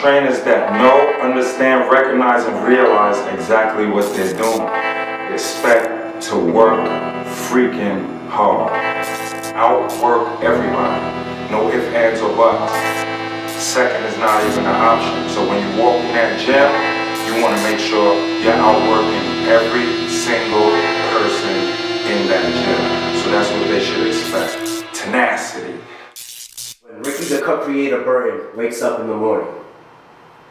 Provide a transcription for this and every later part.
trainers that know, understand, recognize, and realize exactly what they're doing. Expect to work freaking hard. Outwork everybody. No ifs, ands, or buts. Second is not even an option. So when you walk in that gym, you want to make sure you're outworking every single person in that gym. So that's what they should expect. Tenacity. When Ricky the Cut Creator Burton wakes up in the morning,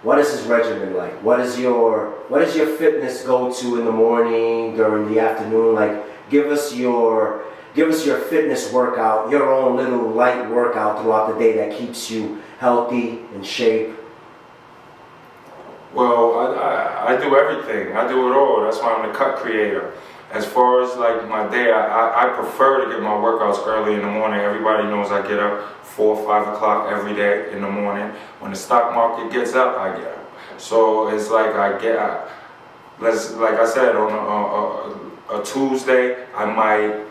what is his regimen like? What is your fitness go-to in the morning, during the afternoon? Like, give us your fitness workout, your own little light workout throughout the day that keeps you healthy, in shape. Well, I do everything. I do it all. That's why I'm the cut creator. As far as like my day, I prefer to get my workouts early in the morning. Everybody knows I get up 4 or 5 o'clock every day in the morning. When the stock market gets up, I get up. So it's like like I said, on a Tuesday, I might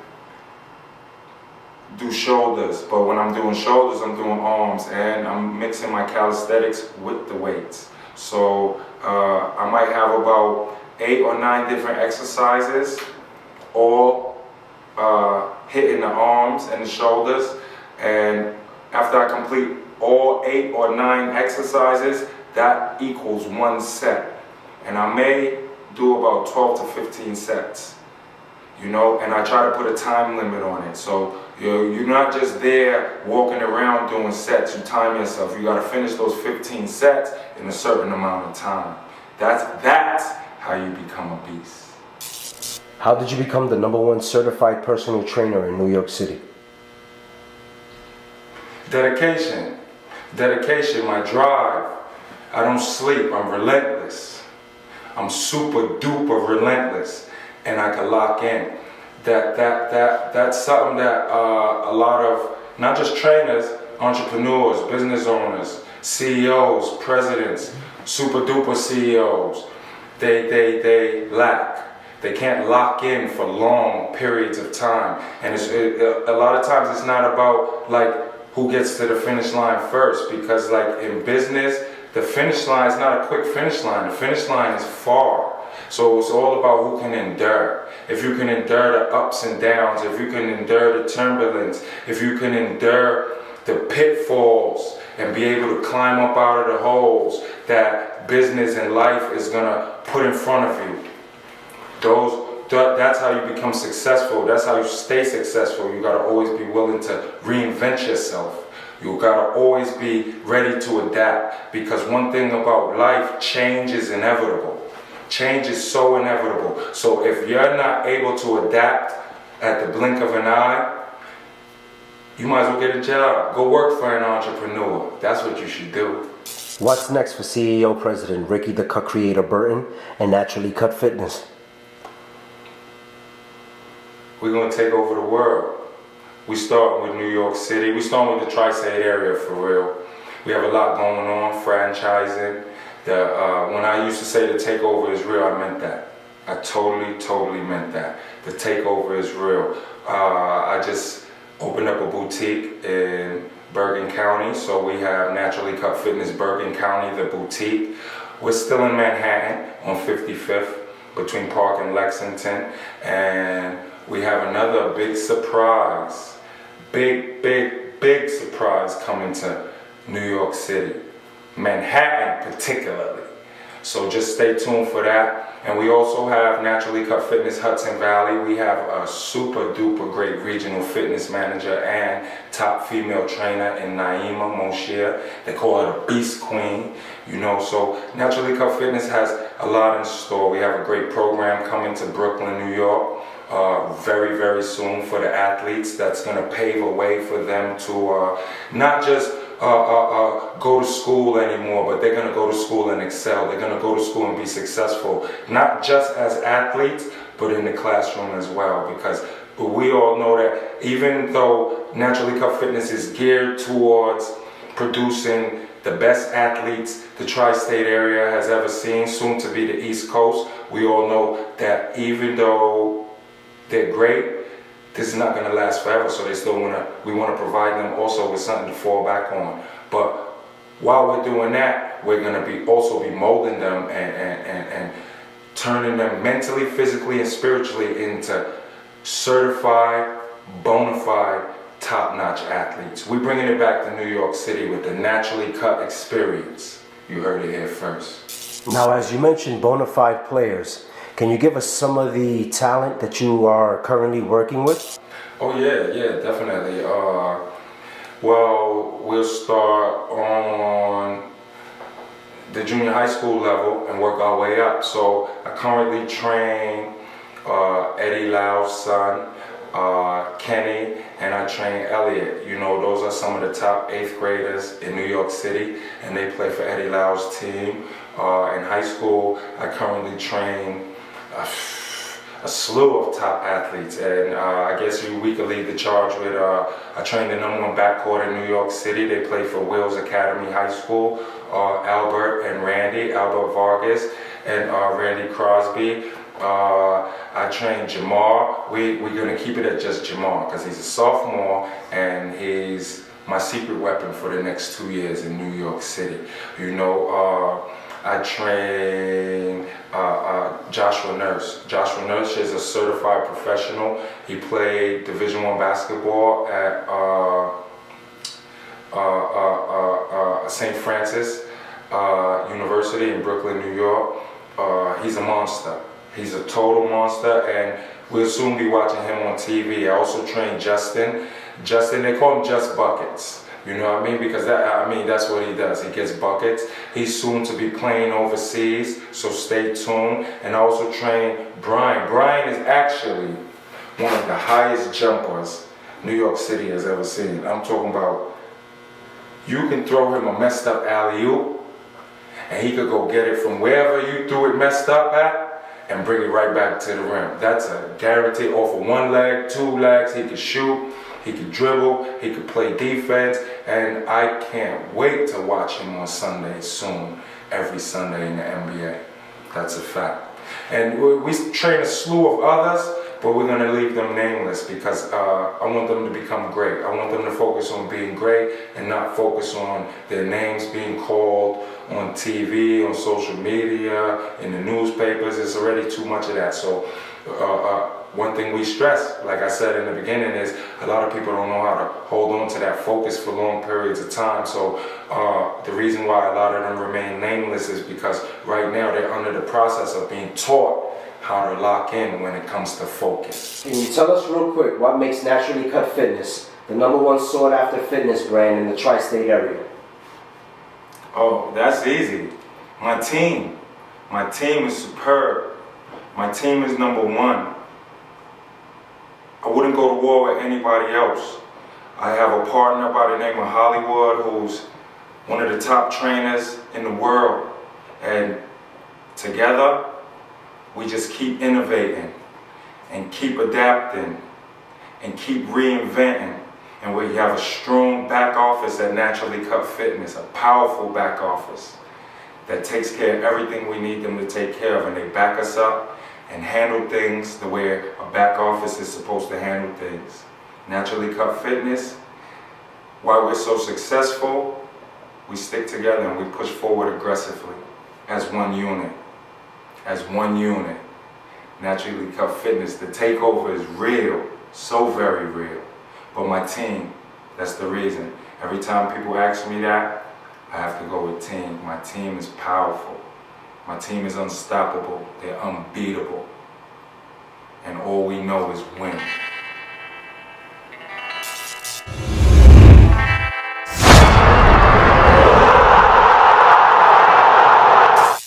do shoulders, but when I'm doing shoulders, I'm doing arms, and I'm mixing my calisthenics with the weights. So I might have about 8 or 9 different exercises, all hitting the arms and the shoulders. And after I complete all 8 or 9 exercises, that equals 1 set. And I may do about 12 to 15 sets, you know, and I try to put a time limit on it. So you're not just there walking around doing sets. You time yourself. You got to finish those 15 sets in a certain amount of time. That's how you become a beast. How did you become the #1 certified personal trainer in New York City? Dedication, my drive. I don't sleep. I'm relentless. I'm super duper relentless, and I can lock in. That's something that a lot of, not just trainers, entrepreneurs, business owners, CEOs, presidents, super duper CEOs, they lack. They can't lock in for long periods of time. And a lot of times it's not about like who gets to the finish line first, because like in business, the finish line is not a quick finish line. The finish line is far. So it's all about who can endure. If you can endure the ups and downs, if you can endure the turbulence, if you can endure the pitfalls and be able to climb up out of the holes that business and life is gonna put in front of you. That's how you become successful. That's how you stay successful. You gotta always be willing to reinvent yourself. You gotta always be ready to adapt, because one thing about life, change is inevitable. Change is so inevitable. So if you're not able to adapt at the blink of an eye, you might as well get a job. Go work for an entrepreneur. That's what you should do. What's next for CEO President Ricky the Cut Creator Burton and Naturally Cut Fitness? We're gonna take over the world. We start with New York City. We start with the tri-state area for real. We have a lot going on, franchising. When I used to say the takeover is real, I meant that. I totally meant that. The takeover is real. I just opened up a boutique in Bergen County, so we have Naturally Cut Fitness Bergen County, the boutique. We're still in Manhattan on 55th between Park and Lexington, and we have another big surprise, big surprise coming to New York City, Manhattan particularly. So just stay tuned for that. And we also have Naturally Cut Fitness Hudson Valley. We have a super duper great regional fitness manager and top female trainer in Naima Moshier. They call her the Beast Queen, you know. So Naturally Cut Fitness has a lot in store. We have a great program coming to Brooklyn, New York, very soon for the athletes. That's going to pave a way for them to not just go to school anymore, but they're going to go to school and excel. They're going to go to school and be successful, not just as athletes, but in the classroom as well. Because we all know that even though Naturally Cut Fitness is geared towards producing the best athletes the tri-state area has ever seen, soon to be the East Coast, we all know that even though they're great, this is not going to last forever, so we want to provide them also with something to fall back on. But While we're doing that, we're going to also be molding them and turning them mentally, physically, and spiritually into certified, bona fide, top-notch athletes. We're bringing it back to New York City with the Naturally Cut experience. You heard it here first. Now, as you mentioned, bona fide players, can you give us some of the talent that you are currently working with? Oh yeah, definitely. Well, we'll start on the junior high school level and work our way up. So I currently train Eddie Lau's son, Kenny, and I train Elliot. You know, those are some of the top 8th graders in New York City, and they play for Eddie Lau's team. In high school, I currently train a slew of top athletes, and I guess we could lead the charge with, I trained the #1 backcourt in New York City. They play for Wills Academy High School, Albert and Randy, Albert Vargas and Randy Crosby. I trained Jamar. We're gonna keep it at just Jamar because he's a sophomore and he's my secret weapon for the next 2 years in New York City. You know, I train Joshua Nurse. Joshua Nurse is a certified professional. He played Division I basketball at St. Francis University in Brooklyn, New York. He's a monster. He's a total monster, and we'll soon be watching him on TV. I also train Justin. Justin, they call him Just Buckets. You know what I mean? Because that's what he does. He gets buckets. He's soon to be playing overseas, so stay tuned. And I also train Brian. Brian is actually one of the highest jumpers New York City has ever seen. I'm talking about, you can throw him a messed up alley-oop, and he could go get it from wherever you threw it messed up at, and bring it right back to the rim. That's a guarantee. Off of 1 leg, 2 legs, he can shoot. He could dribble, he could play defense, and I can't wait to watch him on Sundays soon, every Sunday in the NBA. That's a fact. And we train a slew of others, but we're gonna leave them nameless because I want them to become great. I want them to focus on being great and not focus on their names being called on TV, on social media, in the newspapers. It's already too much of that. So one thing we stress, like I said in the beginning, is a lot of people don't know how to hold on to that focus for long periods of time. So the reason why a lot of them remain nameless is because right now they're under the process of being taught how to lock in when it comes to focus. Can you tell us real quick what makes Naturally Cut Fitness the #1 sought after fitness brand in the tri-state area? Oh, that's easy. My team. My team is superb. My team is #1. I wouldn't go to war with anybody else. I have a partner by the name of Hollywood who's one of the top trainers in the world. And together, we just keep innovating and keep adapting and keep reinventing. And we have a strong back office at Naturally Cut Fitness, a powerful back office that takes care of everything we need them to take care of. And they back us up and handle things the way a back office is supposed to handle things. Naturally Cut Fitness, why we're so successful, we stick together and we push forward aggressively as one unit. As one unit. Naturally Cut Fitness, the takeover is real, so very real. But my team, that's the reason. Every time people ask me that, I have to go with team. My team is powerful. My team is unstoppable. They're unbeatable. And all we know is win.